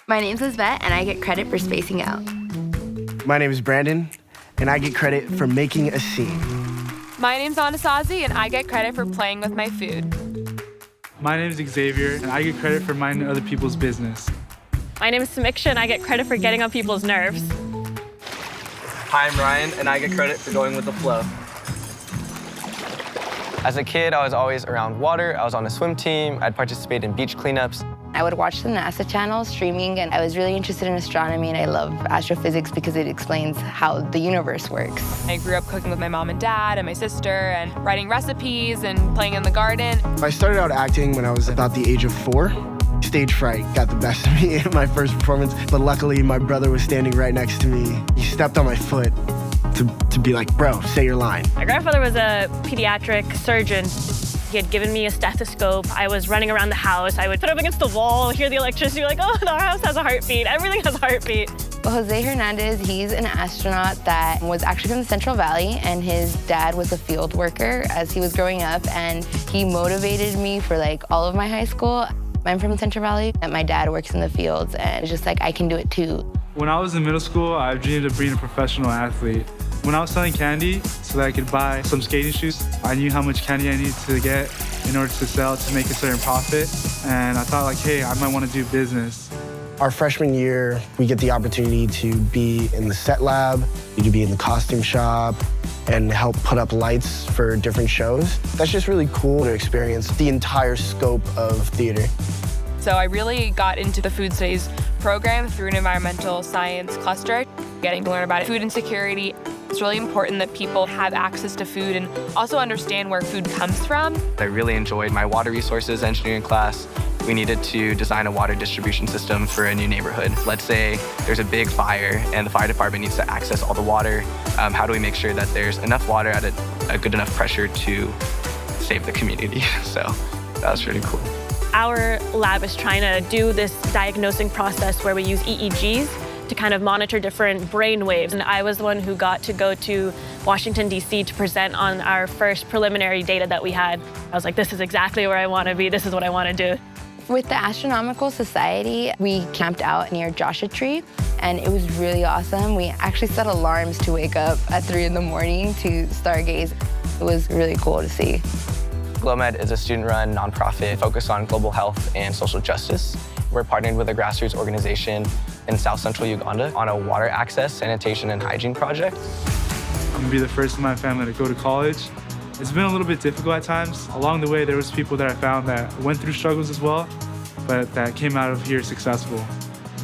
My name's LIZVETTE, and I get credit for spacing out. My name is Brandon, and I get credit for making a scene. My name's ANASAZI, and I get credit for playing with my food. My name is XAVIER, and I get credit for minding other people's business. My name is Samiksha, and I get credit for getting on people's nerves. Hi, I'm Ryan, and I get credit for going with the flow. As a kid, I was always around water. I was on a swim team. I'd participate in beach cleanups. I would watch the NASA channel streaming, and I was really interested in astronomy, and I love astrophysics because it explains how the universe works. I grew up cooking with my mom and dad and my sister and writing recipes and playing in the garden. I started out acting when I was about the age of 4. Stage fright got the best of me in my first performance, but luckily my brother was standing right next to me. He stepped on my foot to be like, bro, say your line. My grandfather was a pediatric surgeon. He had given me a stethoscope. I was running around the house. I would put up against the wall, hear the electricity, like, oh, our house has a heartbeat. Everything has a heartbeat. Jose Hernandez, he's an astronaut that was actually from the Central Valley, and his dad was a field worker as he was growing up, and he motivated me for like all of my high school. I'm from the Central Valley, and my dad works in the fields, and it's just like, I can do it too. When I was in middle school, I dreamed of being a professional athlete. When I was selling candy so that I could buy some skating shoes, I knew how much candy I needed to get in order to sell to make a certain profit. And I thought like, hey, I might want to do business. Our freshman year, we get the opportunity to be in the set lab, to be in the costume shop, and help put up lights for different shows. That's just really cool to experience the entire scope of theater. So I really got into the food studies program through an environmental science cluster, getting to learn about food insecurity. It's really important that people have access to food and also understand where food comes from. I really enjoyed my water resources engineering class. We needed to design a water distribution system for a new neighborhood. Let's say there's a big fire and the fire department needs to access all the water. How do we make sure that there's enough water at a good enough pressure to save the community? So that was really cool. Our lab is trying to do this diagnosing process where we use EEGs to kind of monitor different brain waves. And I was the one who got to go to Washington, D.C. to present on our first preliminary data that we had. I was like, this is exactly where I want to be. This is what I want to do. With the Astronomical Society, we camped out near Joshua Tree, and it was really awesome. We actually set alarms to wake up at 3 in the morning to stargaze. It was really cool to see. GLOMED is a student-run nonprofit focused on global health and social justice. We're partnered with a grassroots organization in South Central Uganda on a water access, sanitation, and hygiene project. I'm gonna be the first in my family to go to college. It's been a little bit difficult at times. Along the way, there was people that I found that went through struggles as well, but that came out of here successful.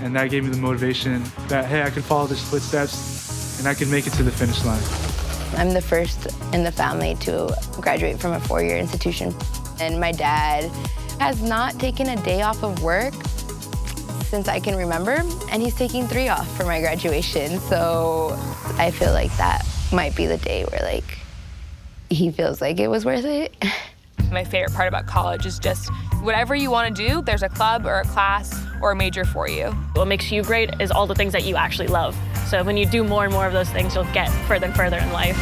And that gave me the motivation that, hey, I could follow these footsteps and I could make it to the finish line. I'm the first in the family to graduate from a 4-year institution. And my dad has not taken a day off of work since I can remember, and he's taking 3 off for my graduation. So I feel like that might be the day where like he feels like it was worth it. My favorite part about college is just whatever you want to do, there's a club or a class or a major for you. What makes you great is all the things that you actually love. So when you do more and more of those things, you'll get further and further in life.